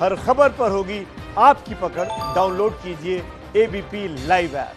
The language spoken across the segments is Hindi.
हर खबर पर होगी आपकी पकड़। डाउनलोड कीजिए एबीपी लाइव ऐप।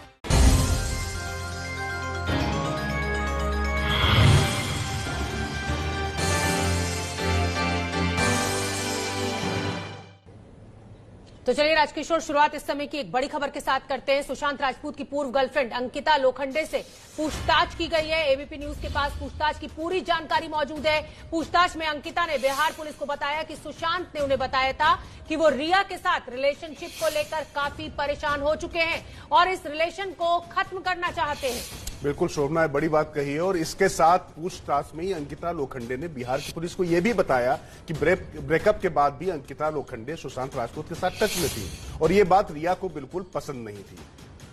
तो चलिए राजकिशोर, शुरुआत इस समय की एक बड़ी खबर के साथ करते हैं। सुशांत राजपूत की पूर्व गर्लफ्रेंड अंकिता लोखंडे से पूछताछ की गई है। एबीपी न्यूज के पास पूछताछ की पूरी जानकारी मौजूद है। पूछताछ में अंकिता ने बिहार पुलिस को बताया कि सुशांत ने उन्हें बताया था कि वो रिया के साथ रिलेशनशिप को लेकर काफी परेशान हो चुके हैं और इस रिलेशन को खत्म करना चाहते हैं। बिल्कुल शोभना, बड़ी बात कही है। और इसके साथ पूछताछ में ही अंकिता लोखंडे ने बिहार की पुलिस को यह भी बताया कि ब्रेकअप के बाद भी अंकिता लोखंडे सुशांत राजपूत के साथ टच में थी और ये बात रिया को बिल्कुल पसंद नहीं थी।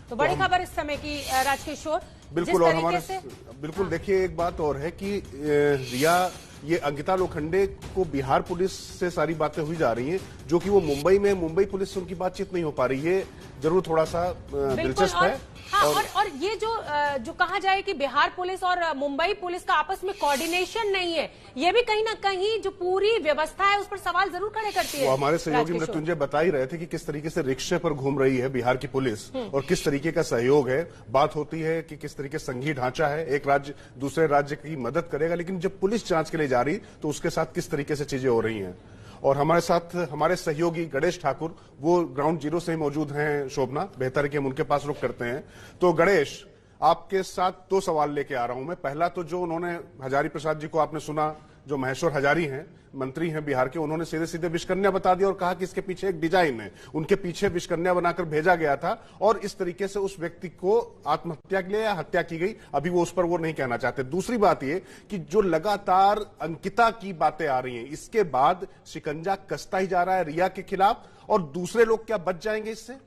तो बड़ी खबर इस समय की राजकिशोर। बिल्कुल। और हमारे बिल्कुल देखिए, एक बात और है कि रिया, ये अंकिता लोखंडे को बिहार पुलिस से सारी बातें हुई जा रही हैं, जो कि वो मुंबई में, मुंबई पुलिस से उनकी बातचीत नहीं हो पा रही है। जरूर थोड़ा सा दिलचस्प है। हाँ, और ये जो कहा जाए कि बिहार पुलिस और मुंबई पुलिस का आपस में कोऑर्डिनेशन नहीं है, ये भी कहीं ना कहीं जो पूरी व्यवस्था है उस पर सवाल जरूर खड़े करती है। वो हमारे सहयोगी मृत्युंजय बता ही रहे थे कि किस तरीके से रिक्शे पर घूम रही है बिहार की पुलिस और किस तरीके का सहयोग है। बात होती है कि किस तरीके संघीय ढांचा है, एक राज्य दूसरे राज्य की मदद करेगा, लेकिन जब पुलिस जांच के लिए जा रही तो उसके साथ किस तरीके से चीजें हो रही हैं। और हमारे साथ हमारे सहयोगी गणेश ठाकुर, वो ग्राउंड जीरो से ही मौजूद हैं। शोभना, बेहतर है कि हम उनके पास रुक करते हैं। तो गणेश, आपके साथ दो सवाल लेके आ रहा हूं मैं। पहला तो जो उन्होंने हजारी प्रसाद जी को आपने सुना, जो महेश्वर हजारी हैं, मंत्री हैं बिहार के, उन्होंने सीधे सीधे विषकन्या बता दिया और कहा कि इसके पीछे एक डिजाइन है। उनके पीछे विषकन्या बनाकर भेजा गया था और इस तरीके से उस व्यक्ति को आत्महत्या के लिए या हत्या की गई। अभी वो उस पर वो नहीं कहना चाहते। दूसरी बात ये कि जो लगातार अंकिता की बातें आ रही हैं, इसके बाद शिकंजा कसता ही जा रहा है रिया के खिलाफ, और दूसरे लोग क्या बच जाएंगे इससे?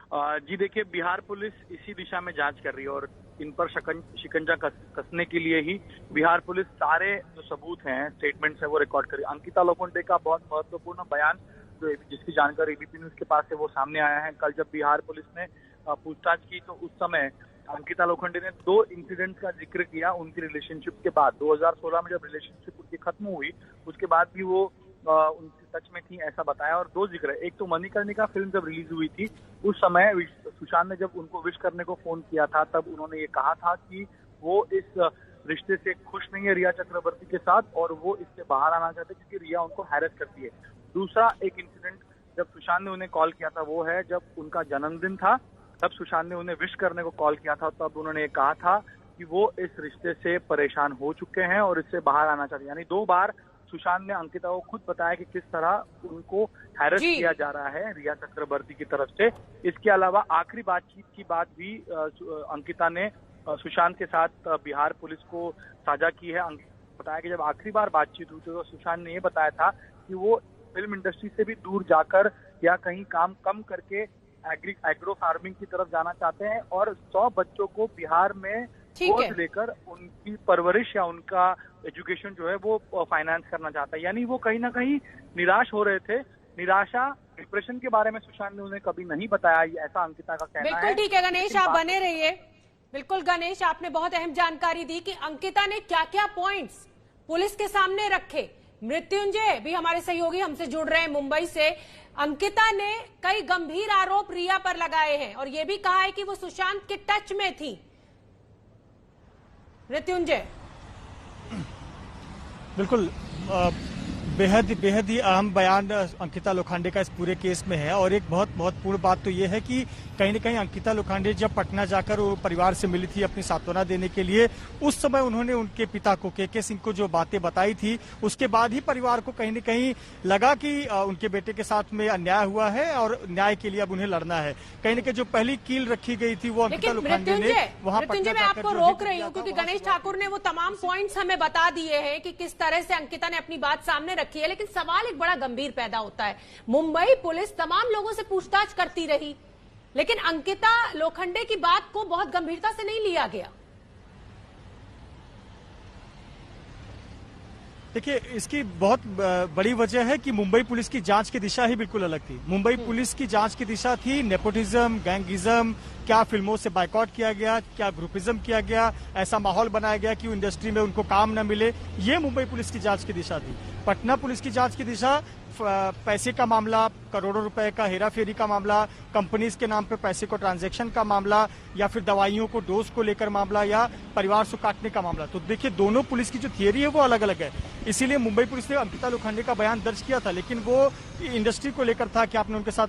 जी देखिए, बिहार पुलिस इसी दिशा में जांच कर रही है और इन पर शिकंजा कसने के लिए ही बिहार पुलिस सारे जो सबूत हैं, स्टेटमेंट्स हैं, वो रिकॉर्ड कर रही है। अंकिता लोखंडे का बहुत महत्वपूर्ण बयान, जो जिसकी जानकारी एबीपी न्यूज के पास है, वो सामने आया है। कल जब बिहार पुलिस ने पूछताछ की तो उस समय अंकिता लोखंडे ने 2 इंसिडेंट का जिक्र किया उनकी रिलेशनशिप के बाद। 2016 में जब रिलेशनशिप उनकी खत्म हुई, उसके बाद भी वो उनकी टच में थी, ऐसा बताया। और 2 जिक्र है। एक तो मणिकर्णिका फिल्म जब रिलीज हुई थी, उस समय सुशांत ने जब उनको विश करने को फोन किया था, तब उन्होंने ये कहा था कि वो इस रिश्ते से खुश नहीं है रिया चक्रवर्ती के साथ और वो इससे बाहर आना चाहते क्योंकि रिया उनको हैरेस करती है। दूसरा एक इंसिडेंट जब सुशांत ने उन्हें कॉल किया था, वो है जब उनका जन्मदिन था, तब सुशांत ने उन्हें विश करने को कॉल किया था। तब उन्होंने ये कहा था कि वो इस रिश्ते से परेशान हो चुके हैं और इससे बाहर आना चाहते हैं। यानी 2 बार सुशांत ने अंकिता को खुद बताया कि किस तरह उनको हैरेस किया जा रहा है रिया चक्रवर्ती की तरफ से। इसके अलावा आखिरी बातचीत की बात भी अंकिता ने सुशांत के साथ बिहार पुलिस को साझा की है। बताया कि जब आखिरी बार बातचीत हुई तो सुशांत ने ये बताया था कि वो फिल्म इंडस्ट्री से भी दूर जाकर या कहीं काम कम करके एग्रो फार्मिंग की तरफ जाना चाहते हैं और 100 बच्चों को बिहार में गोद लेकर उनकी परवरिश या उनका एजुकेशन जो है वो फाइनेंस करना चाहता है। यानी वो कहीं ना कहीं निराश हो रहे थे। निराशा, डिप्रेशन के बारे में सुशांत ने उन्हें कभी नहीं बताया, ऐसा अंकिता का कहना है। बिल्कुल ठीक है गणेश, आप बने रहिए। बिल्कुल गणेश, आपने बहुत अहम जानकारी दी कि अंकिता ने क्या क्या पॉइंट्स पुलिस के सामने रखे। मृत्युंजय भी हमारे सहयोगी हमसे जुड़ रहे हैं मुंबई से। अंकिता ने कई गंभीर आरोप रिया पर लगाए हैं और ये भी कहा है कि वो सुशांत के टच में थी। मृत्युंजय, बिल्कुल बेहद ही अहम बयान अंकिता लोखंडे का इस पूरे केस में है। और एक बहुत महत्वपूर्ण बात तो ये है कि कहीं न कहीं अंकिता लोखंडे जब पटना जाकर वो परिवार से मिली थी अपनी सांत्वना देने के लिए, उस समय उन्होंने उनके पिता को, के सिंह को, जो बातें बताई थी, उसके बाद ही परिवार को कहीं न कहीं लगा कि उनके बेटे के साथ में अन्याय हुआ है और न्याय के लिए अब उन्हें लड़ना है। कहीं न कहीं जो पहली कील रखी गई थी वो अंकिता लोखंडे ने वहां पटना मैं आपको रोक रही हूँ क्योंकि गणेश ठाकुर ने वो तमाम पॉइंट्स हमें बता दिए हैं कि किस तरह से अंकिता ने अपनी बात सामने रखी है। लेकिन सवाल एक बड़ा गंभीर पैदा होता है। मुंबई पुलिस तमाम लोगों से पूछताछ करती रही, लेकिन अंकिता लोखंडे की बात को बहुत गंभीरता से नहीं लिया गया। देखिए, इसकी बहुत बड़ी वजह है कि मुंबई पुलिस की जांच की दिशा ही बिल्कुल अलग थी। मुंबई पुलिस की जांच की दिशा थी नेपोटिज्म, गैंगिज्म, क्या फिल्मों से बायकॉट किया गया, क्या ग्रुपिज्म किया गया, ऐसा माहौल बनाया गया कि इंडस्ट्री में उनको काम न मिले। ये मुंबई पुलिस की जांच की दिशा थी। पटना पुलिस की जांच की दिशा पैसे का मामला, करोड़ों रुपए का हेराफेरी का मामला, कंपनीज के नाम पे पैसे को ट्रांजैक्शन का मामला, या फिर दवाइयों को डोज को लेकर मामला, या परिवार से काटने का मामला। तो देखिए, दोनों पुलिस की जो थियरी है वो अलग अलग है। इसीलिए मुंबई पुलिस ने अंकिता लोखंडे का बयान दर्ज किया था, लेकिन वो इंडस्ट्री को लेकर था कि आपने उनके साथ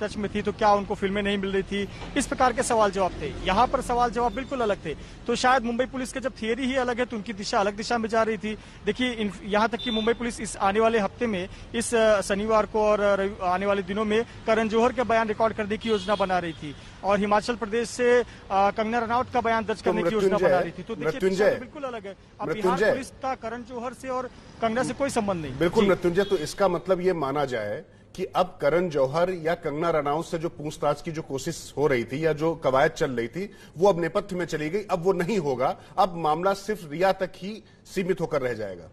टच में थी तो क्या उनको फिल्में नहीं मिल रही थी, इस प्रकार के सवाल जवाब थे। यहाँ पर सवाल जवाब बिल्कुल अलग थे। तो शायद मुंबई पुलिस की जब थियरी ही अलग है तो उनकी दिशा अलग दिशा में जा रही थी। देखिए, यहाँ तक कि मुंबई पुलिस इस आने वाले हफ्ते में, इस शनिवार को और आने वाले दिनों में करण जौहर के बयान रिकॉर्ड करने की योजना बना रही थी, और हिमाचल प्रदेश से कंगना रनौत का बयान दर्ज करने की योजना बना रही थी। तो देखिए, बिल्कुल अलग है। अब बिहार पुलिस का करण जौहर से और कंगना से कोई संबंध नहीं। बिल्कुल मृत्युंजय, तो इसका मतलब ये माना जाए कि अब करण जौहर या कंगना रनौत से जो पूछताछ की जो कोशिश हो रही थी या जो कवायद चल रही थी वो अब नेपथ्य में चली गई, अब वो नहीं होगा, अब मामला सिर्फ रिया तक ही सीमित होकर रह जाएगा।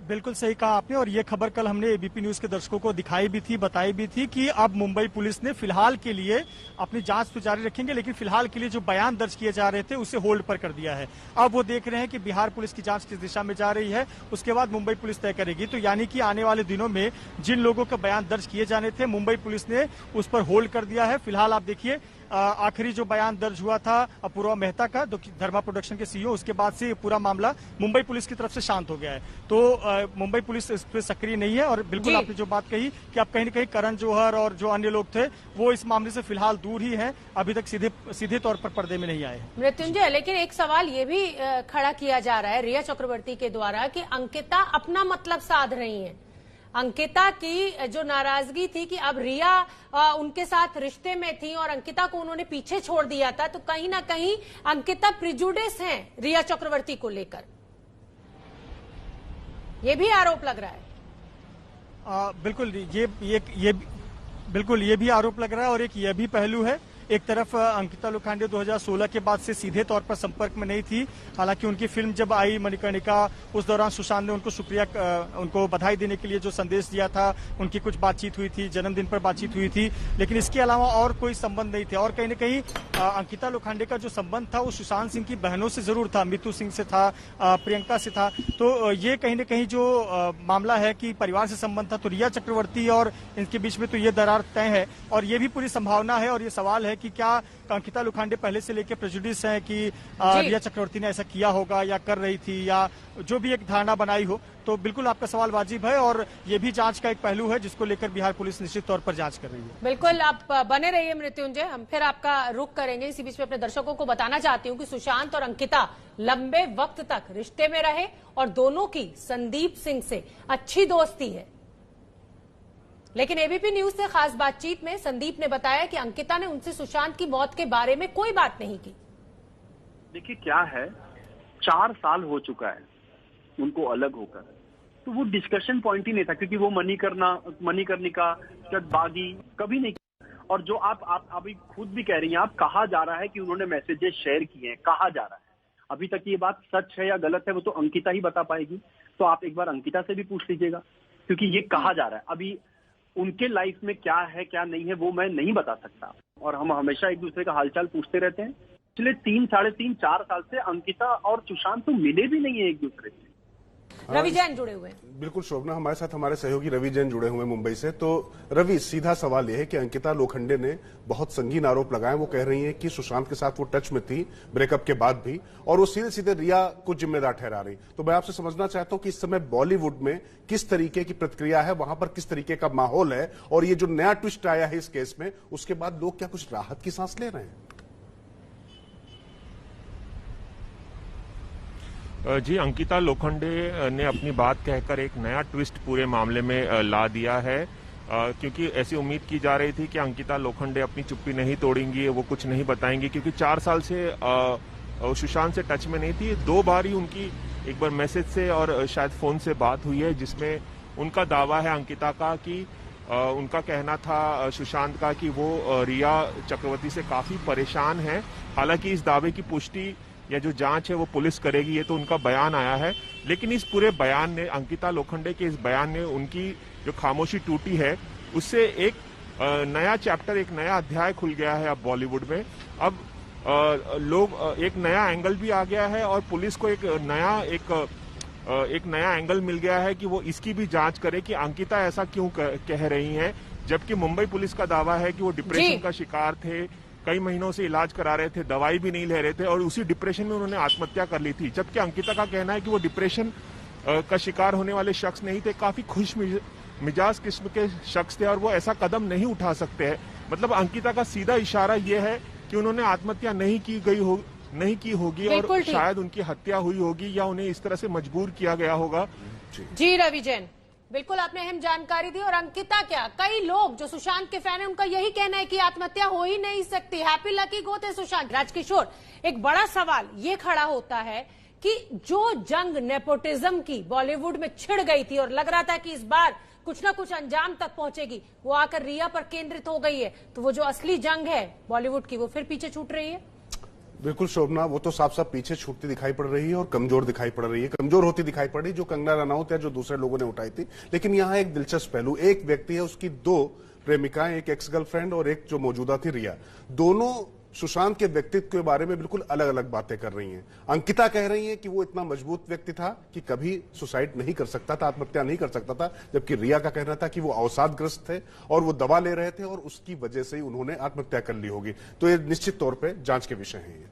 बिल्कुल सही कहा आपने, और ये खबर कल हमने एबीपी न्यूज के दर्शकों को दिखाई भी थी, बताई भी थी कि अब मुंबई पुलिस ने फिलहाल के लिए अपनी जांच तो जारी रखेंगे, लेकिन फिलहाल के लिए जो बयान दर्ज किए जा रहे थे उसे होल्ड पर कर दिया है। अब वो देख रहे हैं कि बिहार पुलिस की जांच किस दिशा में जा रही है, उसके बाद मुंबई पुलिस तय करेगी। तो यानी कि आने वाले दिनों में जिन लोगों के बयान दर्ज किए जाने थे, मुंबई पुलिस ने उस पर होल्ड कर दिया है। फिलहाल आप देखिए, आखिरी जो बयान दर्ज हुआ था अपूर्वा मेहता का, धर्मा प्रोडक्शन के सीईओ, उसके बाद से पूरा मामला मुंबई पुलिस की तरफ से शांत हो गया है। तो मुंबई पुलिस इस पर सक्रिय नहीं है। और बिल्कुल आपने जो बात कही कि अब कहीं न कहीं करण जौहर और जो अन्य लोग थे वो इस मामले से फिलहाल दूर ही हैं, अभी तक सीधे तौर पर पर्दे में नहीं आए। मृत्युंजय, लेकिन एक सवाल ये भी खड़ा किया जा रहा है रिया चक्रवर्ती के द्वारा कि अंकिता अपना मतलब साध रही है। अंकिता की जो नाराजगी थी कि अब रिया उनके साथ रिश्ते में थी और अंकिता को उन्होंने पीछे छोड़ दिया था, तो कहीं ना कहीं अंकिता प्रिजुडिस हैं रिया चक्रवर्ती को लेकर, ये भी आरोप लग रहा है। बिल्कुल ये भी आरोप लग रहा है, और एक ये भी पहलू है। एक तरफ अंकिता लोखंडे 2016 के बाद से सीधे तौर पर संपर्क में नहीं थी। हालांकि उनकी फिल्म जब आई मणिकर्णिका, उस दौरान सुशांत ने उनको बधाई देने के लिए जो संदेश दिया था, उनकी कुछ बातचीत हुई थी, जन्मदिन पर बातचीत हुई थी, लेकिन इसके अलावा और कोई संबंध नहीं थे। और कहीं न कहीं अंकिता लोखंडे का जो संबंध था वो सुशांत सिंह की बहनों से जरूर था, मितू सिंह से था, प्रियंका से था। तो ये कहीं न कहीं जो मामला है कि परिवार से संबंध था, तो रिया चक्रवर्ती और इनके बीच में तो ये दरार तय है। और ये भी पूरी संभावना है, और ये सवाल है कि क्या अंकिता लोखंडे पहले से लेकर प्रेजुडिस है कि रिया चक्रवर्ती ने ऐसा किया होगा या कर रही थी, या जो भी एक धारणा बनाई हो। तो बिल्कुल आपका सवाल वाजिब है, और ये भी जांच का एक पहलू है जिसको लेकर बिहार पुलिस निश्चित तौर पर जांच कर रही है। बिल्कुल, आप बने रहिए मृत्युंजय, हम फिर आपका रुख करेंगे। इसी बीच में अपने दर्शकों को बताना चाहती हूँ कि सुशांत और अंकिता लंबे वक्त तक रिश्ते में रहे और दोनों की संदीप सिंह से अच्छी दोस्ती है। लेकिन एबीपी न्यूज से खास बातचीत में संदीप ने बताया कि अंकिता ने उनसे सुशांत की मौत के बारे में कोई बात नहीं की। देखिए क्या है, 4 साल हो चुका है उनको अलग होकर, तो वो डिस्कशन पॉइंट ही नहीं था, क्योंकि वो मणिकर्णिका बागी कभी नहीं। और जो आप अभी खुद भी कह रही हैं, आप कहा जा रहा है कि उन्होंने मैसेजेस शेयर किए हैं, कहा जा रहा है। अभी तक ये बात सच है या गलत है वो तो अंकिता ही बता पाएगी। तो आप एक बार अंकिता से भी पूछ लीजिएगा, क्योंकि ये कहा जा रहा है। अभी उनके लाइफ में क्या है क्या नहीं है वो मैं नहीं बता सकता, और हम हमेशा एक दूसरे का हालचाल पूछते रहते हैं। पिछले 3, साढ़े 3, 4 साल से अंकिता और सुशांत तो मिले भी नहीं है एक दूसरे से। रवि जैन जुड़े हुए हैं। बिल्कुल शोभना, हमारे साथ हमारे सहयोगी रवि जैन जुड़े हुए हैं मुंबई से। तो रवि, सीधा सवाल यह है कि अंकिता लोखंडे ने बहुत संगीन आरोप लगाए। वो कह रही हैं कि सुशांत के साथ वो टच में थी ब्रेकअप के बाद भी, और वो सीधे सीधे रिया को जिम्मेदार ठहरा रही। तो मैं आपसे समझना चाहता हूं कि इस समय बॉलीवुड में किस तरीके की प्रतिक्रिया है, वहां पर किस तरीके का माहौल है, और ये जो नया ट्विस्ट आया है इस केस में, उसके बाद लोग क्या कुछ राहत की सांस ले रहे हैं? जी, अंकिता लोखंडे ने अपनी बात कहकर एक नया ट्विस्ट पूरे मामले में ला दिया है, क्योंकि ऐसी उम्मीद की जा रही थी कि अंकिता लोखंडे अपनी चुप्पी नहीं तोड़ेंगी, वो कुछ नहीं बताएंगी, क्योंकि 4 साल से सुशांत से टच में नहीं थी। 2 बार ही उनकी, एक बार मैसेज से और शायद फोन से बात हुई है, जिसमें उनका दावा है अंकिता का कि उनका कहना था सुशांत का कि वो रिया चक्रवर्ती से काफी परेशान है। हालांकि इस दावे की पुष्टि या जो जांच है वो पुलिस करेगी, ये तो उनका बयान आया है। लेकिन इस पूरे बयान ने, अंकिता लोखंडे के इस बयान ने उनकी जो खामोशी टूटी है उससे एक नया चैप्टर, एक नया अध्याय खुल गया है अब बॉलीवुड में। अब लोग एक नया एंगल भी आ गया है और पुलिस को एक नया एंगल मिल गया है कि वो इसकी भी जांच करे कि अंकिता ऐसा क्यों कह रही हैं, जबकि मुंबई पुलिस का दावा है कि वो डिप्रेशन का शिकार थे, कई महीनों से इलाज करा रहे थे, दवाई भी नहीं ले रहे थे और उसी डिप्रेशन में उन्होंने आत्महत्या कर ली थी। जबकि अंकिता का कहना है कि वो डिप्रेशन का शिकार होने वाले शख्स नहीं थे, काफी खुश मिजाज किस्म के शख्स थे और वो ऐसा कदम नहीं उठा सकते हैं। मतलब अंकिता का सीधा इशारा ये है कि उन्होंने आत्महत्या नहीं की होगी और शायद उनकी हत्या हुई होगी या उन्हें इस तरह से मजबूर किया गया होगा। जी रवि जैन, बिल्कुल आपने अहम जानकारी दी। और अंकिता क्या, कई लोग जो सुशांत के फैन हैं उनका यही कहना है कि आत्महत्या हो ही नहीं सकती। हैप्पी लकी गो थे सुशांत। राजकिशोर, एक बड़ा सवाल ये खड़ा होता है कि जो जंग नेपोटिज्म की बॉलीवुड में छिड़ गई थी और लग रहा था कि इस बार कुछ ना कुछ अंजाम तक पहुंचेगी, वो आकर रिया पर केंद्रित हो गई है। तो वो जो असली जंग है बॉलीवुड की, वो फिर पीछे छूट रही है। बिल्कुल शोभना, वो तो साफ साफ पीछे छूटती दिखाई पड़ रही है और कमजोर दिखाई पड़ रही है, कमजोर होती दिखाई पड़ रही है जो कंगना रनौत या जो दूसरे लोगों ने उठाई थी। लेकिन यहाँ एक दिलचस्प पहलू, एक व्यक्ति है, उसकी दो प्रेमिकाएं, एक एक्स गर्लफ्रेंड और एक जो मौजूदा थी रिया, दोनों सुशांत के व्यक्तित्व के बारे में बिल्कुल अलग अलग बातें कर रही हैं। अंकिता कह रही है कि वो इतना मजबूत व्यक्ति था कि कभी सुसाइड नहीं कर सकता था, आत्महत्या नहीं कर सकता था, जबकि रिया का कहना था कि वो अवसादग्रस्त थे और वो दवा ले रहे थे और उसकी वजह से ही उन्होंने आत्महत्या कर ली होगी। तो ये निश्चित तौर पर जांच के विषय है।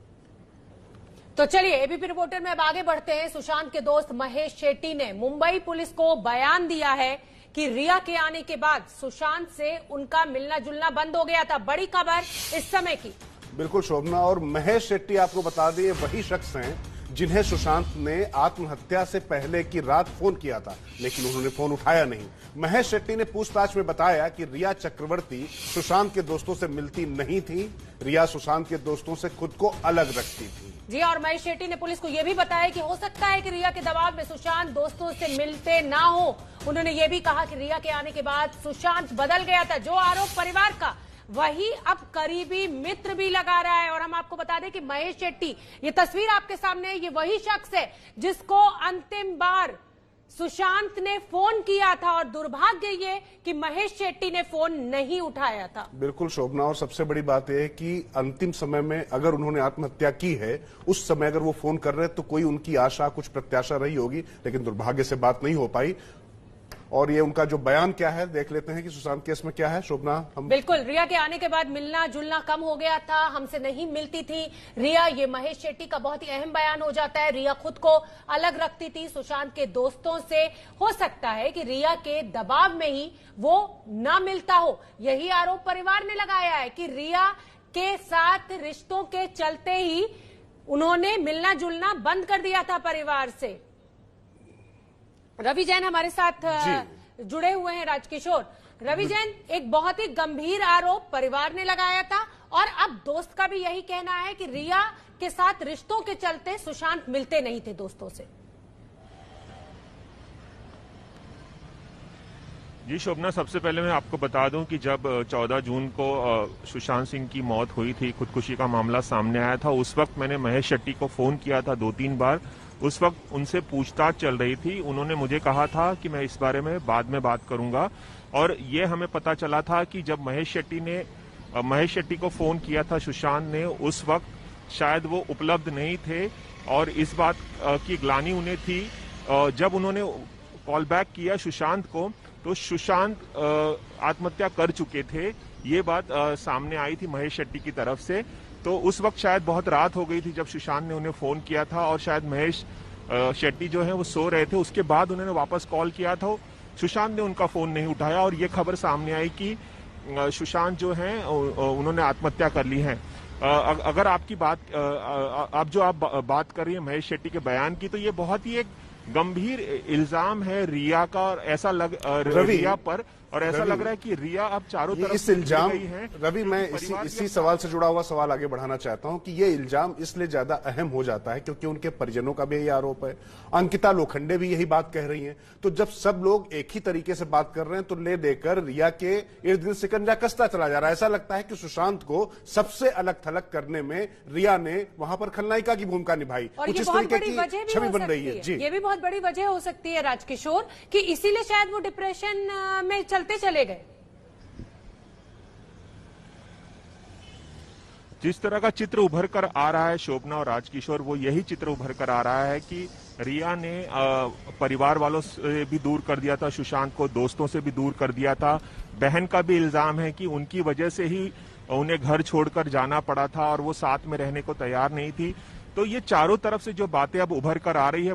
तो चलिए एबीपी रिपोर्टर में अब आगे बढ़ते हैं। सुशांत के दोस्त महेश शेट्टी ने मुंबई पुलिस को बयान दिया है कि रिया के आने के बाद सुशांत से उनका मिलना जुलना बंद हो गया था। बड़ी खबर इस समय की। बिल्कुल शोभना, और महेश शेट्टी आपको बता दें वही शख्स हैं जिन्हें सुशांत ने आत्महत्या से पहले की रात फोन किया था, लेकिन उन्होंने फोन उठाया नहीं। महेश शेट्टी ने पूछताछ में बताया कि रिया चक्रवर्ती सुशांत के दोस्तों से मिलती नहीं थी, रिया सुशांत के दोस्तों से खुद को अलग रखती थी। जी, और महेश शेट्टी ने पुलिस को यह भी बताया कि हो सकता है कि रिया के दबाव में सुशांत दोस्तों से मिलते ना हो। उन्होंने ये भी कहा कि रिया के आने के बाद सुशांत बदल गया था। जो आरोप परिवार का, वही अब करीबी मित्र भी लगा रहा है। और हम आपको बता दें कि महेश शेट्टी, ये तस्वीर आपके सामने है, ये वही शख्स है जिसको अंतिम बार सुशांत ने फोन किया था और दुर्भाग्य ये कि महेश शेट्टी ने फोन नहीं उठाया था। बिल्कुल शोभना, और सबसे बड़ी बात यह है कि अंतिम समय में अगर उन्होंने आत्महत्या की है, उस समय अगर वो फोन कर रहे तो कोई उनकी आशा, कुछ प्रत्याशा रही होगी, लेकिन दुर्भाग्य से बात नहीं हो पाई। और ये उनका जो बयान क्या है, देख लेते हैं कि सुशांत केस में क्या है। शोभना, हम बिल्कुल, रिया के आने के बाद मिलना जुलना कम हो गया था, हमसे नहीं मिलती थी रिया, ये महेश शेट्टी का बहुत ही अहम बयान हो जाता है। रिया खुद को अलग रखती थी सुशांत के दोस्तों से। हो सकता है कि रिया के दबाव में ही वो ना मिलता हो। यही आरोप परिवार ने लगाया है कि रिया के साथ रिश्तों के चलते ही उन्होंने मिलना जुलना बंद कर दिया था परिवार से। रवि जैन हमारे साथ जुड़े हुए हैं। राजकिशोर, रवि जैन, एक बहुत ही गंभीर आरोप परिवार ने लगाया था और अब दोस्त का भी यही कहना है कि रिया के साथ रिश्तों के चलते सुशांत मिलते नहीं थे दोस्तों से। जी शोभना, सबसे पहले मैं आपको बता दूं कि जब 14 जून को सुशांत सिंह की मौत हुई थी, खुदकुशी का मामला सामने आया था, उस वक्त मैंने महेश शेट्टी को फोन किया था 2-3 बार। उस वक्त उनसे पूछताछ चल रही थी। उन्होंने मुझे कहा था कि मैं इस बारे में बाद में बात करूंगा। और ये हमें पता चला था कि जब महेश शेट्टी को फोन किया था सुशांत ने, उस वक्त शायद वो उपलब्ध नहीं थे और इस बात की ग्लानि उन्हें थी। जब उन्होंने कॉल बैक किया सुशांत को, तो सुशांत आत्महत्या कर चुके थे। ये बात सामने आई थी महेश शेट्टी की तरफ से। तो उस वक्त शायद बहुत रात हो गई थी जब सुशांत ने उन्हें फोन किया था और शायद महेश शेट्टी जो है वो सो रहे थे। उसके बाद उन्होंने वापस कॉल किया था, सुशांत ने उनका फोन नहीं उठाया और ये खबर सामने आई कि सुशांत जो है उन्होंने आत्महत्या कर ली है। अगर आपकी बात आप बात कर रही है महेश शेट्टी के बयान की, तो ये बहुत ही एक गंभीर इल्जाम है रिया का, और ऐसा रिया पर, और ऐसा लग रहा है कि रिया अब चारों तरफ इस इल्जाम, रवि मैं इसी सवाल से जुड़ा हुआ सवाल आगे बढ़ाना चाहता हूं कि ये इल्जाम इसलिए ज्यादा अहम हो जाता है क्योंकि उनके परिजनों का भी यही आरोप है, अंकिता लोखंडे भी यही बात कह रही हैं। तो जब सब लोग एक ही तरीके से बात कर रहे हैं तो ले देकर रिया के इर्द गिर्द शिकंजा कसता चला जा रहा है। ऐसा लगता है कि सुशांत को सबसे अलग थलग करने में रिया ने वहां पर खलनायिका की भूमिका निभाई, कुछ इस तरीके की छवि बन रही है। जी, ये भी बहुत बड़ी वजह हो सकती है राजकिशोर कि इसीलिए शायद वो डिप्रेशन में चलते चले गए। जिस तरह का चित्र उभर कर आ रहा है शोभना और राजकिशोर, वो यही चित्र उभर कर आ रहा है कि रिया ने परिवार वालों से भी दूर कर दिया था सुशांत को, दोस्तों से भी दूर कर दिया था। बहन का भी इल्जाम है कि उनकी वजह से ही उन्हें घर छोड़कर जाना पड़ा था और वो साथ में रहने को तैयार नहीं थी। तो ये चारों तरफ से जो बातें अब उभर कर आ रही है,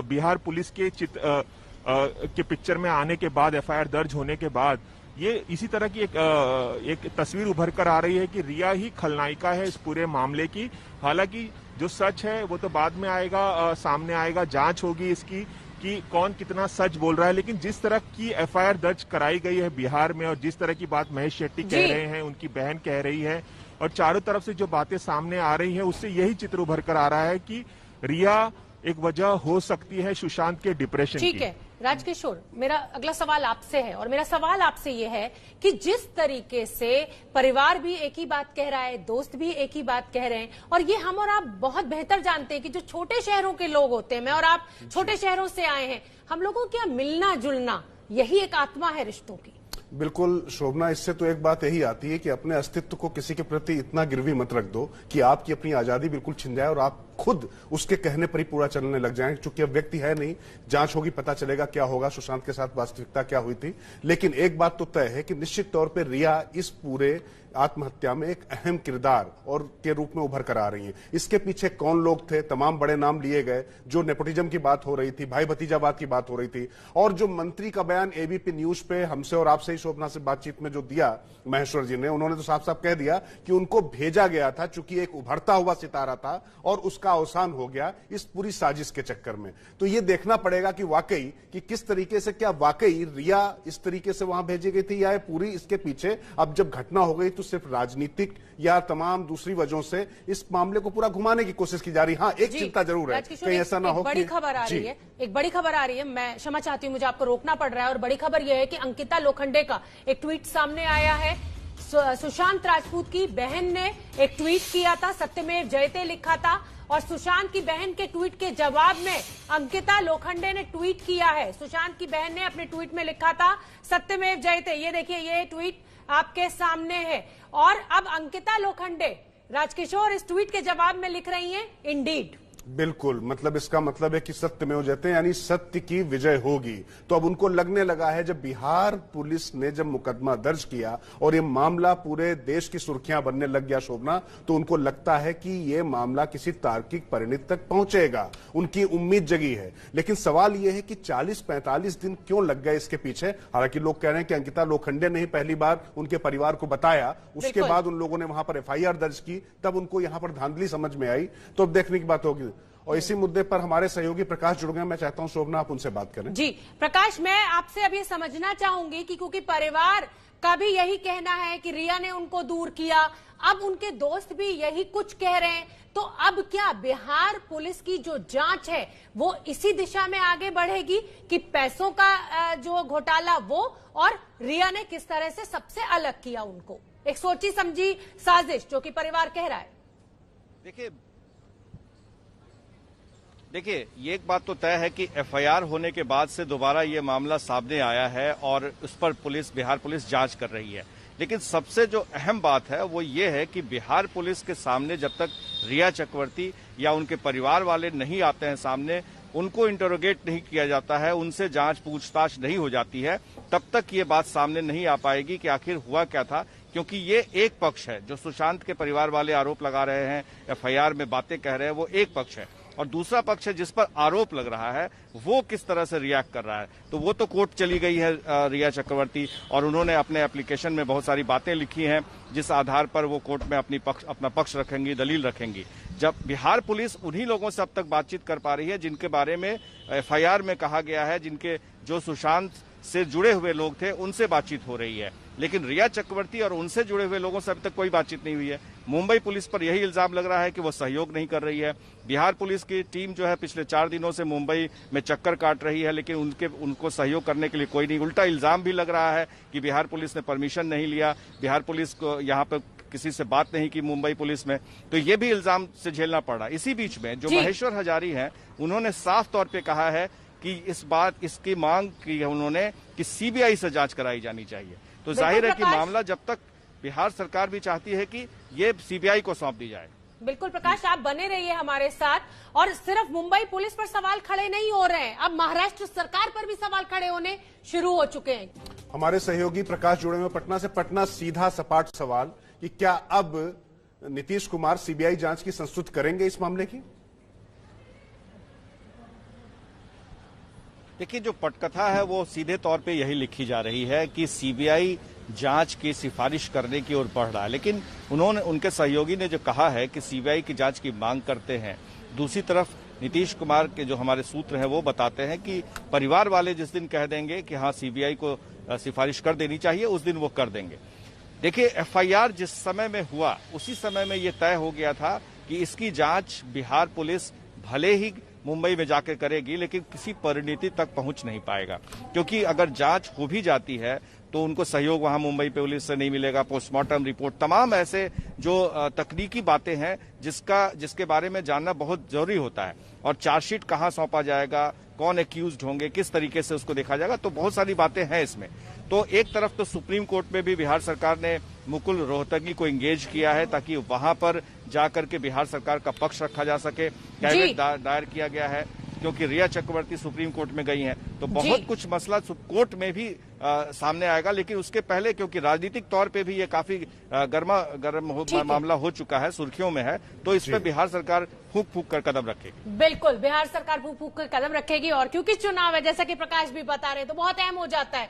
बिहार पुलिस के के पिक्चर में आने के बाद, एफआईआर दर्ज होने के बाद, ये इसी तरह की एक तस्वीर उभर कर आ रही है कि रिया ही खलनायिका है इस पूरे मामले की। हालांकि जो सच है वो तो बाद में आएगा, सामने आएगा, जांच होगी इसकी कि कौन कितना सच बोल रहा है। लेकिन जिस तरह की एफआईआर दर्ज कराई गई है बिहार में और जिस तरह की बात महेश शेट्टी कह रहे हैं, उनकी बहन कह रही है, और चारों तरफ से जो बातें सामने आ रही है, उससे यही चित्र उभर कर आ रहा है कि रिया एक वजह हो सकती है सुशांत के डिप्रेशन की। ठीक है राजकिशोर, मेरा अगला सवाल आपसे है और मेरा सवाल आपसे ये है कि जिस तरीके से परिवार भी एक ही बात कह रहा है, दोस्त भी एक ही बात कह रहे हैं, और ये हम और आप बहुत बेहतर जानते हैं कि जो छोटे शहरों के लोग होते हैं, मैं और आप छोटे शहरों से आए हैं, हम लोगों का मिलना जुलना यही एक आत्मा है रिश्तों की। बिल्कुल शोभना, इससे तो एक बात यही आती है कि अपने अस्तित्व को किसी के प्रति इतना गिरवी मत रख दो कि आपकी अपनी आजादी बिल्कुल छिन जाए और आप खुद उसके कहने पर ही पूरा चलने लग जाएं। चूंकि अब व्यक्ति है नहीं, जांच होगी, पता चलेगा क्या होगा, सुशांत के साथ वास्तविकता क्या हुई थी। लेकिन एक बात तो तय है कि निश्चित तौर पर रिया इस पूरे आत्महत्या में एक अहम किरदार और के रूप में उभर कर आ रही हैं। इसके पीछे कौन लोग थे, तमाम बड़े नाम लिए गए। जो नेपोटिज्म की बात हो रही थी, भाई भतीजावाद की बात हो रही थी, और जो मंत्री का बयान एबीपी न्यूज पे हमसे और आपसे ही शोभना से बातचीत में जो दिया महेश्वर जी ने, उन्होंने तो साफ साफ कह दिया कि उनको भेजा गया था चूंकि एक उभरता हुआ सितारा था और उसका अवसान हो गया इस पूरी साजिश के चक्कर में। तो ये देखना पड़ेगा कि वाकई कि किस तरीके से, क्या वाकई रिया इस तरीके से वहां भेजी गई थी, या पूरी इसके पीछे अब जब घटना हो गई तो सिर्फ राजनीतिक या तमाम दूसरी वजहों से इस मामले को पूरा घुमाने की कोशिश की जा रही है। हाँ, एक चिंता जरूर है, कहीं ऐसा ना हो। बड़ी खबर आ रही है, एक बड़ी खबर आ रही है, मैं क्षमा चाहती हूँ, मुझे आपको रोकना पड़ रहा है, और बड़ी खबर यह है कि अंकिता लोखंडे का एक ट्वीट सामने आया है। सुशांत राजपूत की बहन ने एक ट्वीट किया था, सत्यमेव जयते लिखा था, और सुशांत की बहन के ट्वीट के जवाब में अंकिता लोखंडे ने ट्वीट किया है। सुशांत की बहन ने अपने ट्वीट में लिखा था सत्यमेव जयते। ये देखिए, ये ट्वीट आपके सामने है, और अब अंकिता लोखंडे, राजकिशोर, इस ट्वीट के जवाब में लिख रही हैं इंडीड। बिल्कुल, मतलब इसका मतलब है कि सत्य में हो जाते हैं, यानी सत्य की विजय होगी। तो अब उनको लगने लगा है, जब बिहार पुलिस ने जब मुकदमा दर्ज किया और ये मामला पूरे देश की सुर्खियां बनने लग गया शोभना, तो उनको लगता है कि ये मामला किसी तार्किक परिणति तक पहुंचेगा। उनकी उम्मीद जगी है। लेकिन सवाल यह है कि 40-45 दिन क्यों लग गए इसके पीछे। हालांकि लोग कह रहे हैं कि अंकिता लोखंडे ने ही पहली बार उनके परिवार को बताया, उसके बाद उन लोगों ने वहां पर एफआईआर दर्ज की, तब उनको यहां पर धांधली समझ में आई। तो अब देखने की बात होगी। और इसी मुद्दे पर हमारे सहयोगी प्रकाश जुड़ गए, मैं चाहता हूं शोभना आप उनसे बात करें। जी प्रकाश, मैं आपसे अभी समझना चाहूंगी कि क्योंकि परिवार का भी यही कहना है कि रिया ने उनको दूर किया, अब उनके दोस्त भी यही कुछ कह रहे हैं, तो अब क्या बिहार पुलिस की जो जांच है वो इसी दिशा में आगे बढ़ेगी कि पैसों का जो घोटाला वो, और रिया ने किस तरह से सबसे अलग किया उनको, एक सोची समझी साजिश जो कि परिवार कह रहा है। देखिए, ये एक बात तो तय है कि एफआईआर होने के बाद से दोबारा ये मामला सामने आया है और उस पर बिहार पुलिस जांच कर रही है। लेकिन सबसे जो अहम बात है वो ये है कि बिहार पुलिस के सामने जब तक रिया चक्रवर्ती या उनके परिवार वाले नहीं आते हैं सामने, उनको इंटरोगेट नहीं किया जाता है, उनसे जांच पूछताछ नहीं हो जाती है, तब तक ये बात सामने नहीं आ पाएगी कि आखिर हुआ क्या था। क्योंकि ये एक पक्ष है, जो सुशांत के परिवार वाले आरोप लगा रहे हैं, एफआईआर में बातें कह रहे हैं, वो एक पक्ष है, और दूसरा पक्ष है जिस पर आरोप लग रहा है वो किस तरह से रिएक्ट कर रहा है। तो वो तो कोर्ट चली गई है रिया चक्रवर्ती, और उन्होंने अपने एप्लीकेशन में बहुत सारी बातें लिखी हैं जिस आधार पर वो कोर्ट में अपना पक्ष रखेंगी, दलील रखेंगी। जब बिहार पुलिस उन्हीं लोगों से अब तक बातचीत कर पा रही है जिनके बारे में एफआईआर में कहा गया है, जिनके जो सुशांत से जुड़े हुए लोग थे उनसे बातचीत हो रही है। लेकिन रिया चक्रवर्ती और उनसे जुड़े हुए लोगों से अभी तक कोई बातचीत नहीं हुई है। मुंबई पुलिस पर यही इल्जाम लग रहा है कि वो सहयोग नहीं कर रही है। बिहार पुलिस की टीम जो है पिछले 4 दिनों से मुंबई में चक्कर काट रही है, लेकिन उनको सहयोग करने के लिए कोई नहीं। उल्टा इल्जाम भी लग रहा है कि बिहार पुलिस ने परमिशन नहीं लिया, बिहार पुलिस को यहाँ पर किसी से बात नहीं की मुंबई पुलिस में, तो ये भी इल्जाम से झेलना पड़ रहा है। इसी बीच में जो महेश्वर हजारी हैं, उन्होंने साफ तौर पर कहा है कि इसकी मांग की है उन्होंने कि सीबीआई से जांच कराई जानी चाहिए। तो जाहिर है कि मामला जब तक बिहार सरकार भी चाहती है कि ये सीबीआई को सौंप दी जाए। बिल्कुल प्रकाश, आप बने रहिए हमारे साथ। और सिर्फ मुंबई पुलिस पर सवाल खड़े नहीं हो रहे हैं, अब महाराष्ट्र सरकार पर भी सवाल खड़े होने शुरू हो चुके हैं। हमारे सहयोगी प्रकाश जुड़े हुए पटना से। पटना, सीधा सपाट सवाल कि क्या अब नीतीश कुमार सीबीआई जांच की संस्तुति करेंगे इस मामले की? देखिए, जो पटकथा है वो सीधे तौर पे यही लिखी जा रही है कि सीबीआई जांच की सिफारिश करने की ओर बढ़ रहा है, लेकिन उनके सहयोगी ने जो कहा है कि सीबीआई की जांच की मांग करते हैं, दूसरी तरफ नीतीश कुमार के जो हमारे सूत्र हैं वो बताते हैं कि परिवार वाले जिस दिन कह देंगे कि हाँ सीबीआई को सिफारिश कर देनी चाहिए, उस दिन वो कर देंगे। देखिए, एफआईआर जिस समय में हुआ उसी समय में ये तय हो गया था कि इसकी जांच बिहार पुलिस भले ही मुंबई में जाकर करेगी, लेकिन किसी परिणति तक पहुंच नहीं पाएगा, क्योंकि अगर जांच हो भी जाती है तो उनको सहयोग वहां मुंबई पुलिस से नहीं मिलेगा। पोस्टमार्टम रिपोर्ट, तमाम ऐसे जो तकनीकी बातें हैं जिसके बारे में जानना बहुत जरूरी होता है। और चार्जशीट कहां सौंपा जाएगा, कौन एक्यूज्ड होंगे, किस तरीके से उसको देखा जाएगा, तो बहुत सारी बातें हैं इसमें। तो एक तरफ तो सुप्रीम कोर्ट में भी बिहार सरकार ने मुकुल रोहतगी को एंगेज किया है ताकि वहां पर जाकर के बिहार सरकार का पक्ष रखा जा सके। कैविएट दायर किया गया है क्योंकि रिया चक्रवर्ती सुप्रीम कोर्ट में गई हैं, तो बहुत कुछ मसला कोर्ट में भी सामने आएगा। लेकिन उसके पहले क्योंकि राजनीतिक तौर पे भी ये काफी गर्म मामला हो चुका है, सुर्खियों में है, तो इस पे बिहार सरकार फूंक फूंक कर कदम रखेगी। बिल्कुल, बिहार सरकार फूंक फूंक कर कदम रखेगी। और क्योंकि चुनाव है, जैसा कि प्रकाश भी बता रहे हैं, तो बहुत अहम हो जाता है।